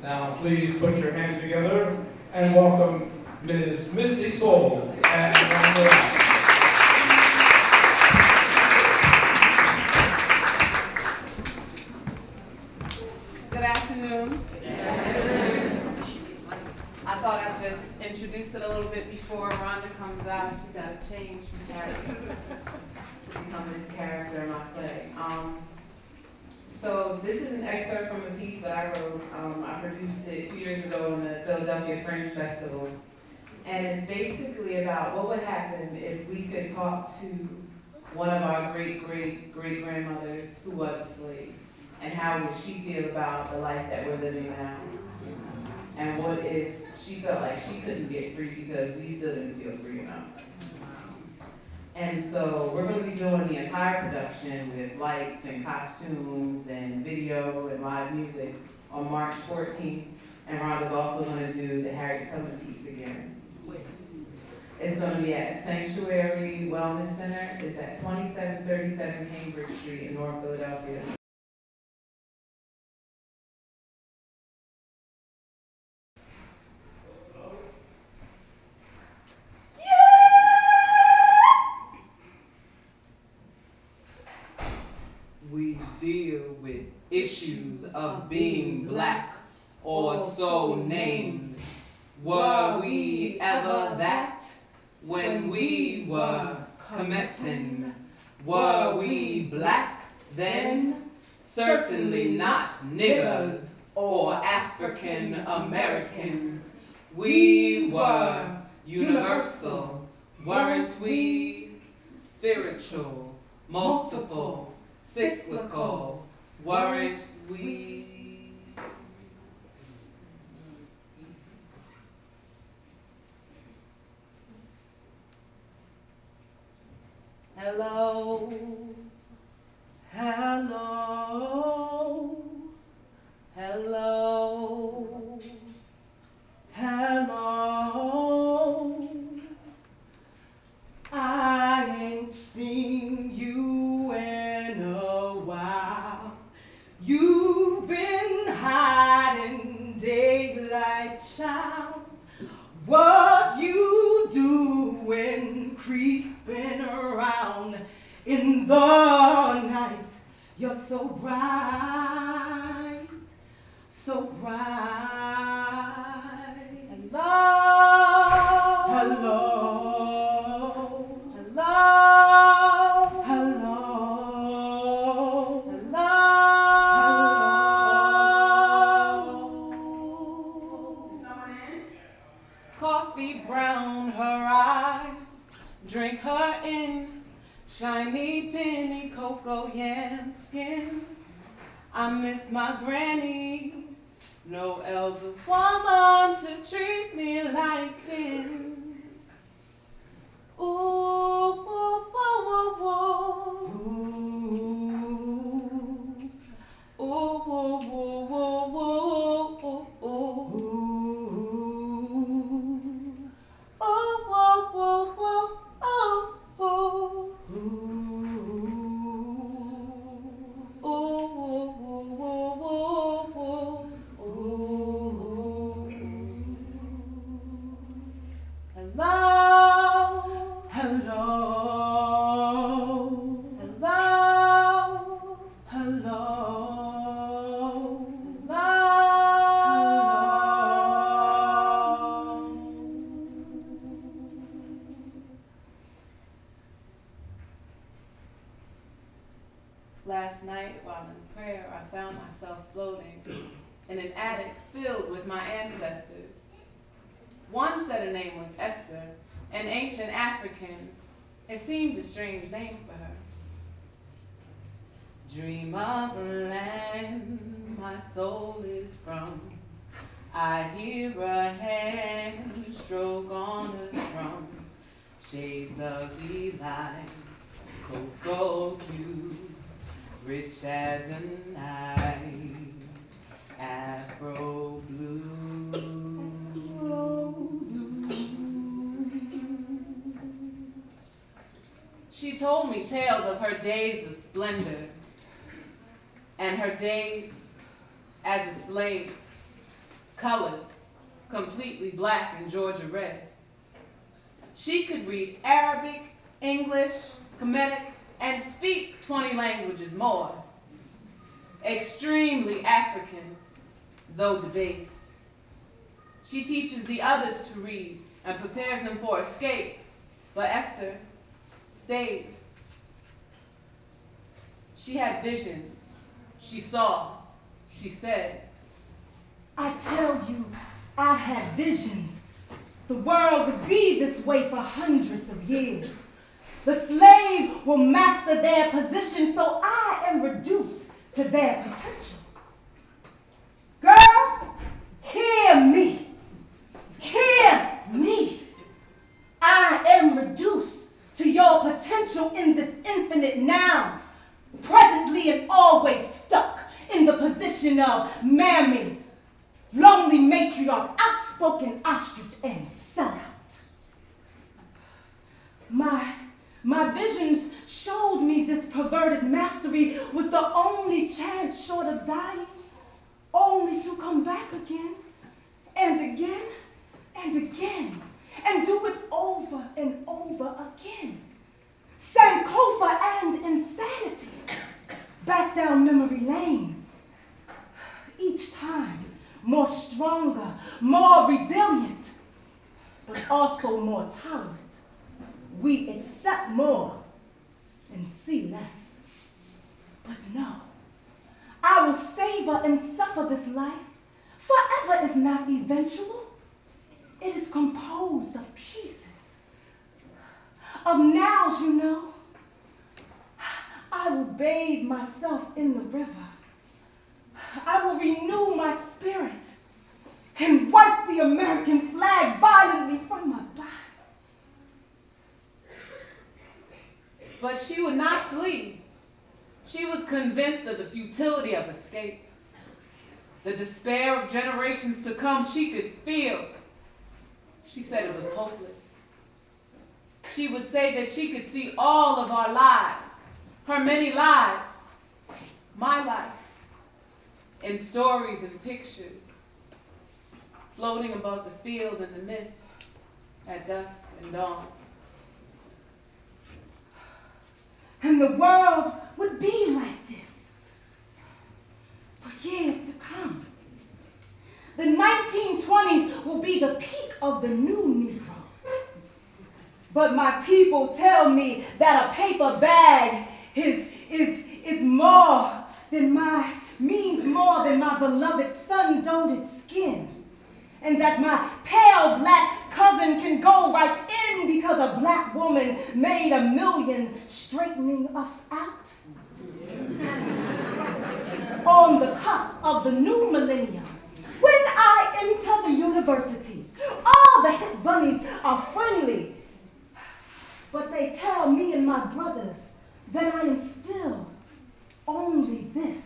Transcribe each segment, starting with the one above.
Now please put your hands together and welcome Ms. Misty Sol. Good afternoon. I thought I'd just introduce it a little bit before Rhonda comes out. She's got to change from character to become this character in my play. So this is an excerpt from a piece that I wrote. I produced it 2 years ago in the Philadelphia Fringe Festival. And it's basically about what would happen if we could talk to one of our great-great-great-grandmothers who was a slave. And how would she feel about the life that we're living now? And what if she felt like she couldn't get free because we still didn't feel free enough? And so we're going to be doing the entire production with lights and costumes and video and live music on March 14th. And Rhonda's also going to do the Harriet Tubman piece again. It's going to be at Sanctuary Wellness Center. It's at 2737 Cambridge Street in North Philadelphia. We deal with issues of being black or so named. Were we ever that when we were committing? Were we black then? Certainly not niggers or African Americans. We were universal, weren't we? Spiritual, multiple, cyclical, weren't we? Hello, hello, hello, hello. I ain't seen you in a while. You've been hiding, daylight child. What you doing, creeping around in the night? You're so bright, so bright. Hello, hello, hello, hello, hello, hello. Someone in? Coffee brown her eyes, drink her in, shiny penny cocoa yam skin. I miss my granny, no elder woman to treat me like kin. Ooh, ooh, ooh, ooh, ooh, ooh, ooh, ooh, ooh, ooh, hello, hello, hello, hello, Last night, while in prayer, I found myself floating in an attic filled with my ancestors. One said her name was Esther, an ancient African. It seemed a strange name for her. Dream of the land my soul is from. I hear a hand stroke on a drum. Shades of delight, cocoa hue, rich as the night, Afro blue. She told me tales of her days of splendor and her days as a slave. colored, completely black and Georgia red. She could read Arabic, English, Kemetic, and speak 20 languages more. Extremely African, though debased. She teaches the others to read and prepares them for escape, but Esther stays. She had visions. She saw. She said, I tell you, I had visions. The world would be this way for hundreds of years. The slave will master their position, so I am reduced to their potential. Girl, hear me. Hear me. I am reduced to your potential in this infinite now, presently and always stuck in the position of mammy, lonely matriarch, outspoken ostrich, and sellout. My visions showed me this perverted mastery was the only chance short of dying, only to come back again, and again, and again, and do it over and over again. Sankofa and insanity, back down memory lane. Each time, more stronger, more resilient, but also more tolerant. We accept more and see less. But no, I will savor and suffer this life. Forever is not eventual. It is composed of pieces, of nows, you know. I will bathe myself in the river. I will renew my spirit and wipe the American flag violently from my back. but she would not flee. She was convinced of the futility of escape. The despair of generations to come she could feel. She said it was hopeless. She would say that she could see all of our lives, her many lives, my life, in stories and pictures, floating above the field in the mist at dusk and dawn. And the world would be like this for years to come. The 1920s will be the peak of the new Negro. But my people tell me that a paper bag means more than my beloved sun-dotted skin. And that my pale black cousin can go right in because a black woman made $1 million straightening us out. On the cusp of the new millennium, when I enter the university, all the hip bunnies are friendly, but they tell me and my brothers that I am still only this.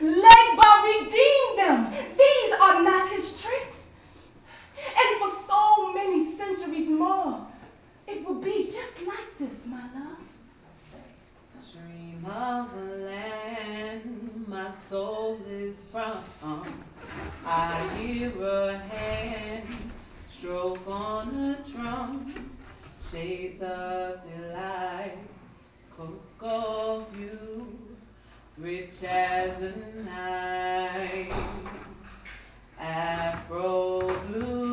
Legba redeemed them. These are not his tricks. And for so many centuries more, it will be just like this, my love. Dream of a land my soul is from. I hear a hand stroke on a drum. Shades of delight, cocoa view, rich as the night, Afro blue.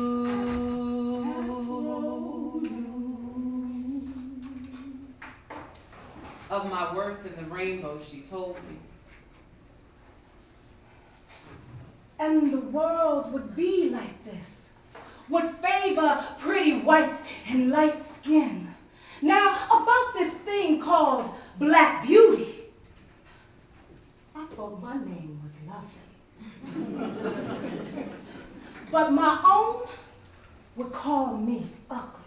Of my worth in the rainbow, she told me. And the world would be like this, would favor pretty white and light skin. Now, about this thing called Black Beauty, I thought my name was lovely. But my own would call me ugly.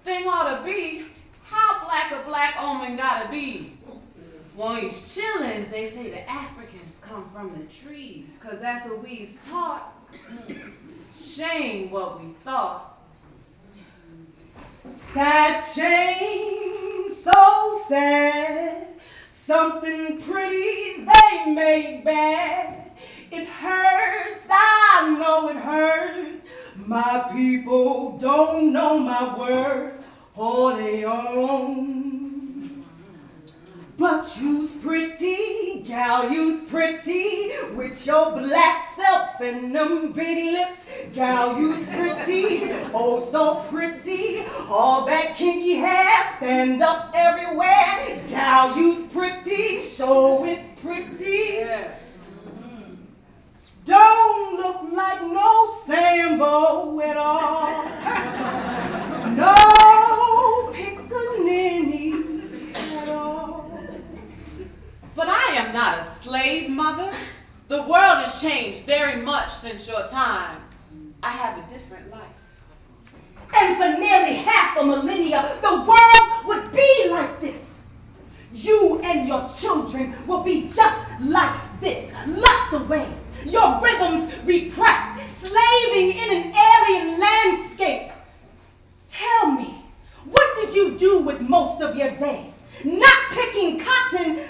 Thing ought to be, how black a black omen gotta be? When he's chillin', they say the Africans come from the trees, 'cause that's what we's taught. Shame what we thought. Sad shame, so sad. Something pretty they made bad. It hurts, I know it hurts. My people don't know my worth or they own. But you's pretty, gal, you's pretty, with your black self and them big lips. Gal, you's pretty, oh so pretty, all that kinky hair, stand up everywhere. Gal, you's pretty, show is pretty. Don't look like no Sambo at all. No pickaninny at all. But I am not a slave, mother. The world has changed very much since your time. I have a different life. And for nearly half a millennia, the world would be like this. You and your children will be just like this, locked away. Your rhythms repressed, slaving in an alien landscape. Tell me, what did you do with most of your day? Not picking cotton,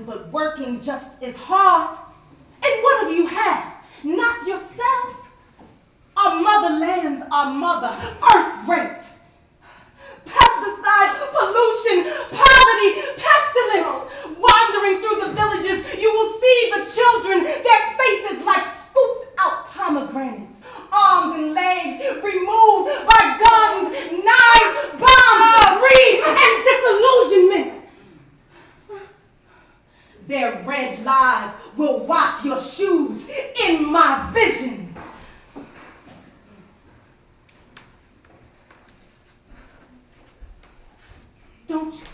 but working just as hard. And what do you have? Not yourself. Our motherlands are mother earth raped. Pesticides, pollution, poverty, pestilence. Wandering through the villages, you will see the children, their faces like scooped out pomegranates. Arms and legs removed by guns, knives, bombs, greed, and disillusionment. Their red lies will wash your shoes in my visions. Don't you see?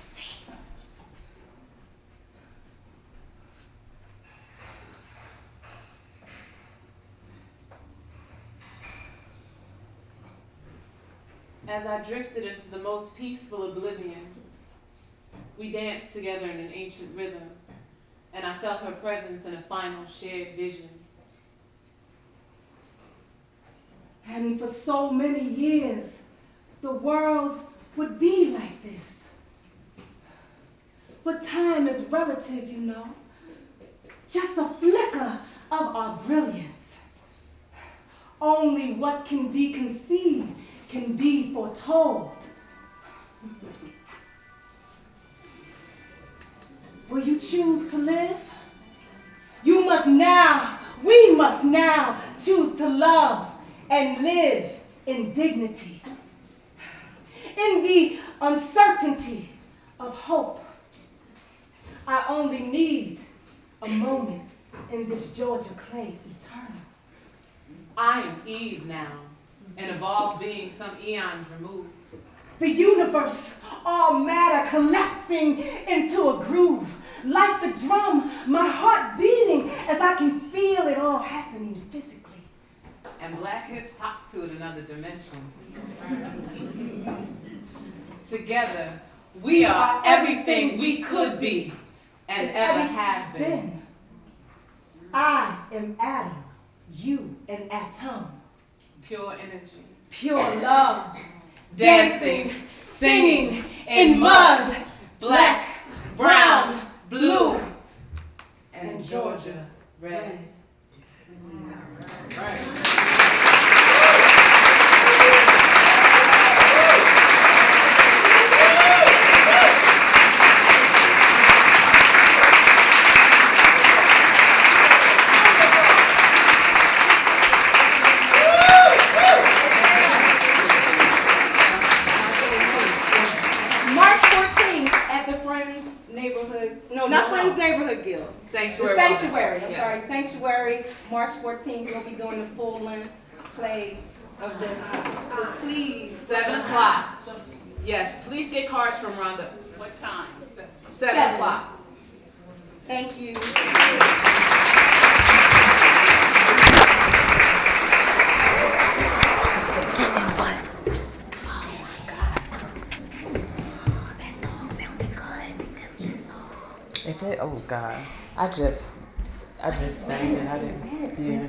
As I drifted into the most peaceful oblivion, we danced together in an ancient rhythm, and I felt her presence in a final shared vision. And for so many years, the world would be like this. But time is relative, you know. Just a flicker of our brilliance. Only what can be conceived can be foretold. Will you choose to live? You must now, we must now choose to love and live in dignity. In the uncertainty of hope, I only need a moment in this Georgia clay eternal. I am Eve now, an evolved being some eons removed. The universe, all matter collapsing into a groove. Like the drum, my heart beating as I can feel it all happening physically. And black hips hop to another dimension. Together, we are everything we could be and ever have been. I am Adam, you an atom. Pure energy. Pure love. Dancing, singing in mud, black, brown, blue, and Georgia red. Neighborhood Guild. Sanctuary. The Sanctuary. I'm yes. sorry, Sanctuary. March 14th, we'll be doing the full-length play of this. So please. 7 o'clock. Yes, please get cards from Rhonda. What time? 7 o'clock. Thank you. It did. Oh God! I just sang it. I didn't. Yeah.